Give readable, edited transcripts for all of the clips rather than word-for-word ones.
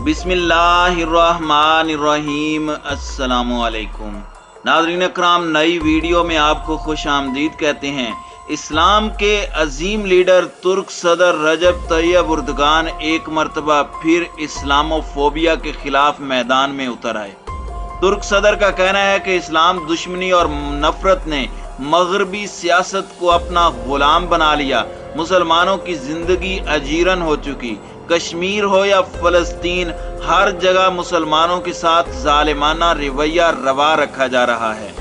बिस्मिल्लाहिर्रहमानिर्रहीम। अस्सलामुअलैकुम नाज़रीन अकराम, नई वीडियो में आपको खुश आमदीद कहते हैं। इस्लाम के अजीम लीडर तुर्क सदर रजब तैयब उर्दगान एक मरतबा फिर इस्लामोफोबिया के खिलाफ मैदान में उतर आए। तुर्क सदर का कहना है कि इस्लाम दुश्मनी और नफरत ने मगरबी सियासत को अपना गुलाम बना लिया। मुसलमानों की जिंदगी अजीरन हो चुकी। कश्मीर हो या फलस्तीन, हर जगह मुसलमानों के साथ जालिमाना रवैया रवा रखा जा रहा है।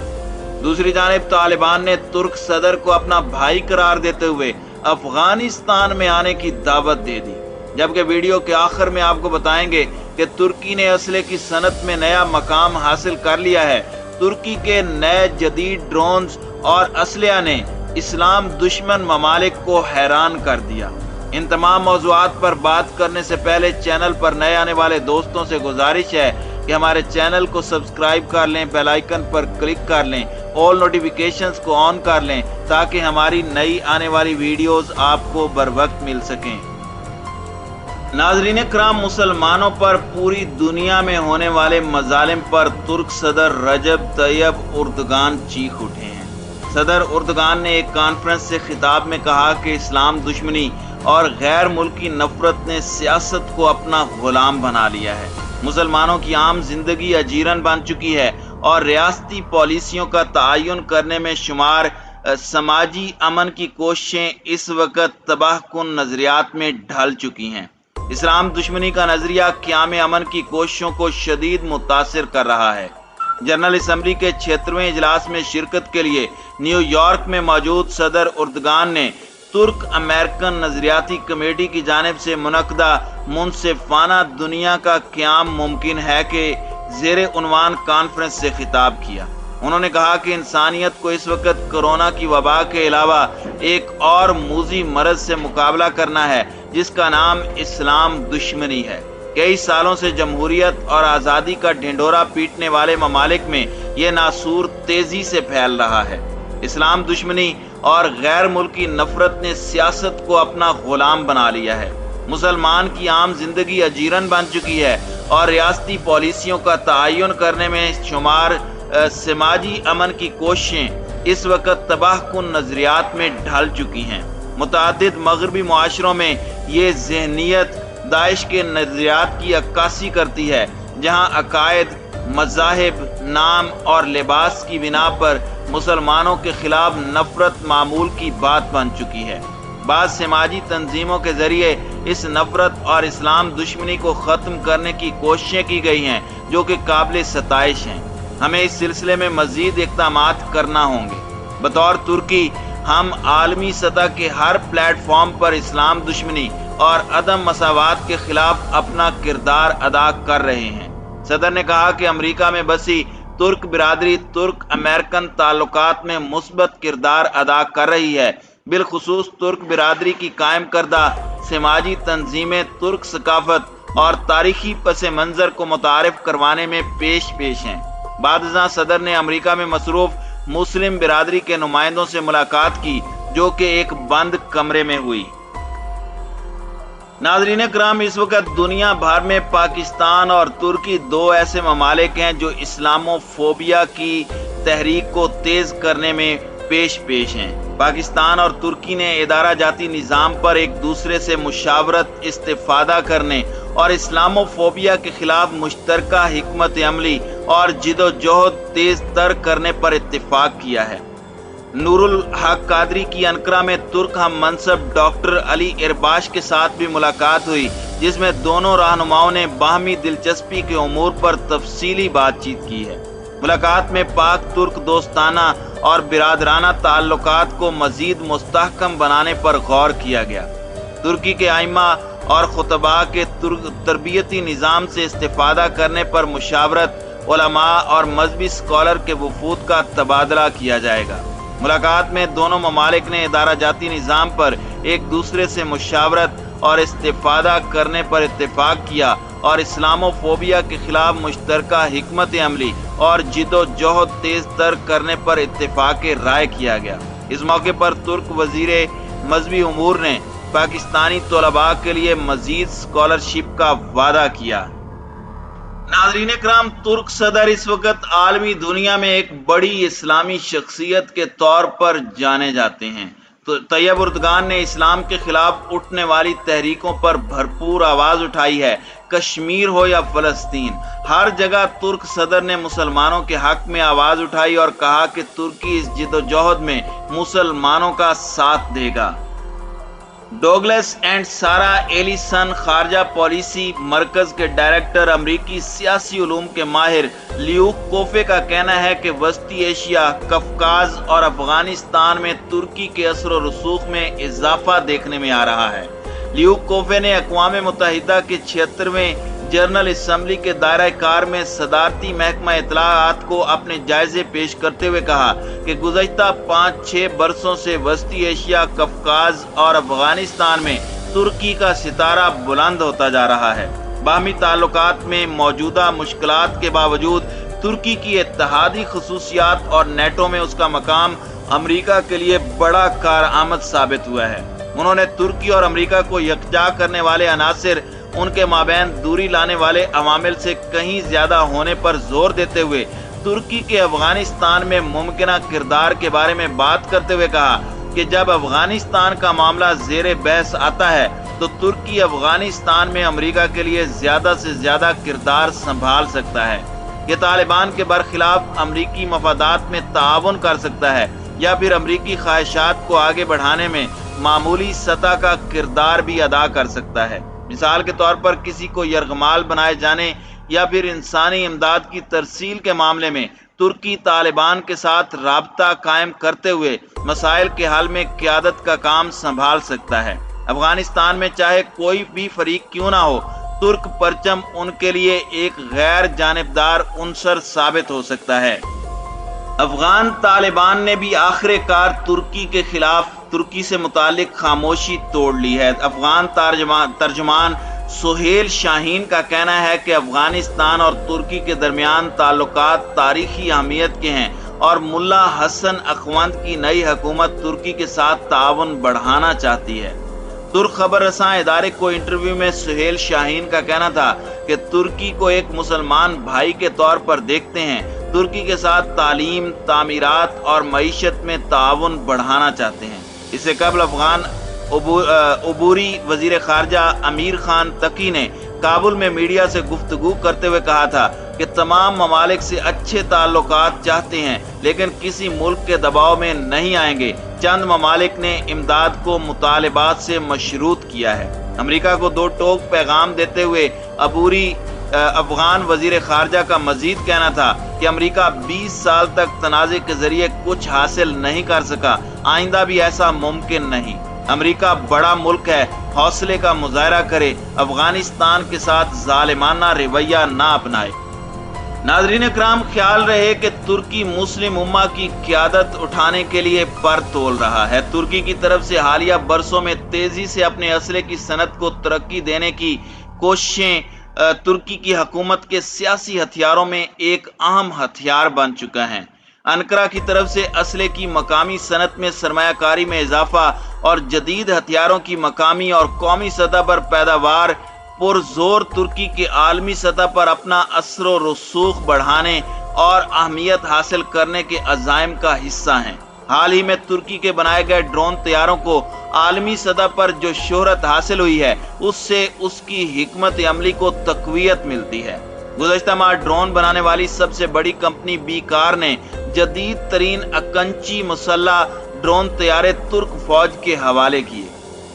दूसरी जानिब तालिबान ने तुर्क सदर को अपना भाई करार देते हुए अफगानिस्तान में आने की दावत दे दी। जबकि वीडियो के आखिर में आपको बताएंगे कि तुर्की ने असले की सनत में नया मकाम हासिल कर लिया है। तुर्की के नए जदीद ड्रोन्स और असलिया ने इस्लाम दुश्मन ममालिक को हैरान कर दिया। इन तमाम मौज़ूआत पर बात करने से पहले चैनल पर नए आने वाले दोस्तों से गुजारिश है कि हमारे चैनल को सब्सक्राइब कर लें, बेल आइकन पर क्लिक कर लें, ऑल नोटिफिकेशंस को ऑन कर लें ताकि हमारी नई आने वाली वीडियोस आपको बर वक्त मिल सकें। नाज़रीन कराम, मुसलमानों पर पूरी दुनिया में होने वाले मजालिम पर तुर्क सदर रजब तैयब उर्दगान चीख उठे हैं। सदर उर्दगान ने एक कॉन्फ्रेंस से खिताब में कहा कि इस्लाम दुश्मनी और गैर मुल्की नफरत ने सियासत को अपना गुलाम बना लिया है। मुसलमानों की आम जिंदगी अजीरन बन चुकी है और रियासती पॉलिसियों का तयन करने में शुमार समाजी अमन की कोशिशें इस वक्त तबाहकुन नजरियात में ढल चुकी हैं। इस्लाम दुश्मनी का नजरिया क़याम अमन की कोशिशों को शदीद मुतासिर कर रहा है। जनरल असम्बली के 76वें इजलास में शिरकत के लिए न्यूयॉर्क में मौजूद सदर उर्दगान ने तुर्क अमेरिकन नजरियाती कमेटी की जानिब से मुनक्दा मुनसिफाना दुनिया का क़याम मुमकिन है कि ज़ेर उन्वान कॉन्फ्रेंस से खिताब किया। उन्होंने कहा कि इंसानियत को इस वक्त कोरोना की वबा के अलावा एक और मूजी मरज से मुकाबला करना है जिसका नाम इस्लाम दुश्मनी है। कई सालों से जमहूरियत और आज़ादी का ढिंढोरा पीटने वाले ममालिक में यह नासूर तेजी से फैल रहा है। इस्लाम दुश्मनी और गैर मुल्की नफरत ने सियासत को अपना गुलाम बना लिया है। मुसलमान की आम जिंदगी अजीरन बन चुकी है और रियासती पॉलिसियों का तयन करने में शुमार समाजी अमन की कोशिशें इस वक्त तबाहकुन नजरियात में ढल चुकी हैं। मुतअद्दिद मगरबी मुआशरों में ये जहनीत दाइश के नजरियात की अक्कासी करती है, जहाँ अकायद, मज़ाहिब, नाम और लिबास की बिना पर मुसलमानों के खिलाफ नफरत मामूल की बात बन चुकी है। बाद समाजी तंजीमों के जरिए इस नफरत और इस्लाम दुश्मनी को ख़त्म करने की कोशिशें की गई हैं जो कि काबिल सताइश हैं। हमें इस सिलसिले में मज़ीद इक़दामात करना होंगे। बतौर तुर्की हम आलमी सतह के हर प्लेटफॉर्म पर इस्लाम दुश्मनी और अदम मसावात के खिलाफ अपना किरदार अदा कर रहे हैं। सदर ने कहा कि अमेरिका में बसी तुर्क बिरादरी तुर्क अमेरिकन ताल्लुकात में मुस्बत किरदार अदा कर रही है। बिलखुसूस तुर्क बिरादरी की कायम करदा समाजी तंजीमें तुर्क सकाफत और तारीखी पस मंजर को मुतारिफ करवाने में पेश हैं। बादशाह सदर ने अमेरिका में मसरूफ मुस्लिम बिरादरी के नुमाइंदों से मुलाकात की जो कि एक बंद कमरे में हुई। नाज़रीन कराम, इस वक्त दुनिया भर में पाकिस्तान और तुर्की दो ऐसे ममालिक हैं जो इस्लामोफोबिया की तहरीक को तेज करने में पेश हैं। पाकिस्तान और तुर्की ने इदारा जाती निज़ाम पर एक दूसरे से मुशावरत, इस्तिफादा करने और इस्लामोफोबिया के खिलाफ मुश्तरका हिकमत अमली और जिदोजहद तेज तर करने पर इत्तिफाक किया है। नूरुल हक कादरी की अनकरा में तुर्क हम मनसब डॉक्टर अली इरबाश के साथ भी मुलाकात हुई, जिसमें दोनों रहनुमाओं ने बाहमी दिलचस्पी के उमूर पर तफसीली बातचीत की है। मुलाकात में पाक तुर्क दोस्ताना और बिरादराना ताल्लुकात को मजीद मुस्तहकम बनाने पर गौर किया गया। तुर्की के आइमा और खुतबा के तरबियती निज़ाम से इस्तिफादा करने पर मुशावरत, उलमा और मजहबी स्कॉलर के वफूद का तबादला किया जाएगा। मुलाकात में दोनों ममालिक ने इदारा जाती निज़ाम पर एक दूसरे से मुशावरत और इस्तिफादा करने पर इत्तिफाक किया और इस्लामोफोबिया के खिलाफ मुश्तरका हिकमत अमली और जिदोजहद तेज तर करने पर इत्तिफाक राय किया गया। इस मौके पर तुर्क वजीरे मजहबी उमूर ने पाकिस्तानी तलबा के लिए मजीद स्कॉलरशिप का वादा किया। नाज़रीन इकराम, तुर्क सदर इस वक्त आलमी दुनिया में एक बड़ी इस्लामी शख्सियत के तौर पर जाने जाते हैं। तो तैयब उर्दगान ने इस्लाम के खिलाफ उठने वाली तहरीकों पर भरपूर आवाज उठाई है। कश्मीर हो या फलस्तीन, हर जगह तुर्क सदर ने मुसलमानों के हक में आवाज उठाई और कहा कि तुर्की इस जिद्दोजहद में मुसलमानों का साथ देगा। डोगलस एंड सारा एलिसन खारजा पॉलिसी मरकज के डायरेक्टर अमरीकी सियासी उलूम के माहिर ल्यूक कोफे का कहना है कि वस्ती एशिया, कफकाज और अफगानिस्तान में तुर्की के असर और रसूख में इजाफा देखने में आ रहा है। ल्यूक कोफे ने अक़वाम मुत्तहिदा के 76वें जनरल असम्बली के दायरा कार में सदारती महकमा इत्तलाआत को अपने जायजे पेश करते हुए कहा कि गुज़श्ता 5-6 बरसों से वस्ती एशिया, कफकाज और अफगानिस्तान में तुर्की का सितारा बुलंद होता जा रहा है। बाहमी ताल्लुकात में मौजूदा मुश्किलात के बावजूद तुर्की की इत्तेहादी खसूसियात और नेटो में उसका मकाम अमरीका के लिए बड़ा कारआमद साबित हुआ है। उन्होंने तुर्की और अमरीका को यकजा करने वाले अनासिर, उनके माबैन दूरी लाने वाले अवामिल से कहीं ज्यादा होने पर जोर देते हुए तुर्की के अफगानिस्तान में मुमकिना किरदार के बारे में बात करते हुए कहा कि जब अफगानिस्तान का मामला ज़ेरे बहस आता है तो तुर्की अफगानिस्तान में अमरीका के लिए ज्यादा से ज्यादा किरदार संभाल सकता है। ये तालिबान के बरखिलाफ अमरीकी मफादात में ताउन कर सकता है या फिर अमरीकी ख्वाहिशात को आगे बढ़ाने में मामूली सतह का किरदार भी अदा कर सकता है। मिसाल के तौर पर किसी को यरगमाल बनाए जाने या फिर इंसानी इमदाद की तरसील के मामले में तुर्की तालिबान के साथ राब्ता कायम करते हुए मसाइल के हल में क़यादत का काम संभाल सकता है। अफगानिस्तान में चाहे कोई भी फरीक क्यों ना हो, तुर्क परचम उनके लिए एक गैर जानिबदार उनसर साबित हो सकता है। अफगान तालिबान ने भी आखिरकार तुर्की के खिलाफ तुर्की से मुतालिक खामोशी तोड़ ली है। अफगान तर्जुमान सुहेल शाहीन का कहना है कि अफगानिस्तान और तुर्की के दरमियान ताल्लुकात तारीखी अहमियत के हैं और मुल्ला हसन अखवंद की नई हुकूमत तुर्की के साथ ताउन बढ़ाना चाहती है। तुर्क खबर रसां इदारे को इंटरव्यू में सुहेल शाहीन का कहना था कि तुर्की को एक मुसलमान भाई के तौर पर देखते हैं, तुर्की के साथ तालीम, तामीरात और मईशत में ताउन बढ़ाना चाहते हैं। इससे कबल अफगान उबूरी वजीर खारजा अमीर खान तकी ने काबुल में मीडिया से गुफ्तगू करते हुए कहा था कि तमाम ममालिक से अच्छे ताल्लुकात चाहते हैं लेकिन किसी मुल्क के दबाव में नहीं आएंगे। चंद ममालिक ने इमदाद को मुतालिबात से मशरूत किया है। अमेरिका को दो टोक पैगाम देते हुए अबूरी अफगान वजीर खारजा का मजीद कहना था कि अमेरिका 20 साल तक तनाज़े के जरिए कुछ हासिल नहीं कर सका, आइंदा भी ऐसा मुमकिन नहीं। अमेरिका बड़ा मुल्क है, हौसले का मुजाहरा करे, अफगानिस्तान के साथ जालिमाना रवैया ना अपनाए। नाज़रीन इकराम, ख्याल रहे कि तुर्की मुस्लिम उम्मा की क़यादत उठाने के लिए पर तोल रहा है। तुर्की की तरफ से हालिया बरसों में तेजी से अपने असले की सनत को तरक्की देने की कोशिशें तुर्की की हुकूमत के सियासी हथियारों में एक अहम हथियार बन चुका है। अनकरा की तरफ से असले की मकामी सनत में सरमायाकारी में इजाफा और जदीद हथियारों की मकामी और कौमी सतह पर पैदावार पुरजोर तुर्की के आलमी सतह पर अपना असर व रसूख बढ़ाने और अहमियत हासिल करने के अज़ाइम का हिस्सा हैं। हाल ही में तुर्की के बनाए गए ड्रोन तैयारों को आलमी सतह पर जो शोहरत हासिल हुई है उससे उसकी हिकमत अमली को तक़वियत मिलती है। गुज़श्ता माह ड्रोन बनाने वाली सबसे बड़ी कंपनी बीकार ने जदीद तरीन अकंची मुसल्ला ड्रोन तैयारे तुर्क फौज के हवाले किए।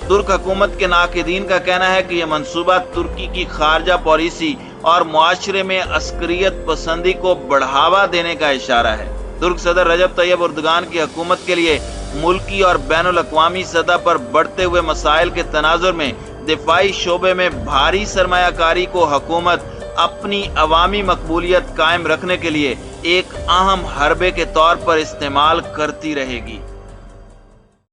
तुर्क हुकूमत के नाक़िदीन का कहना है कि यह मंसूबा तुर्की की खारजा पॉलिसी और मुआशरे में अस्करियत पसंदी को बढ़ावा देने का इशारा है। तुर्क सदर रजब तैयब उर्दगान की हुकूमत के लिए मुल्की और बैनुल अक़वामी सतह पर बढ़ते हुए मसाइल के तनाजुर में दिफाई शोबे में भारी सरमायाकारी को हुकूमत अपनी अवामी मकबूलियत कायम रखने के लिए एक अहम हरबे के तौर पर इस्तेमाल करती रहेगी।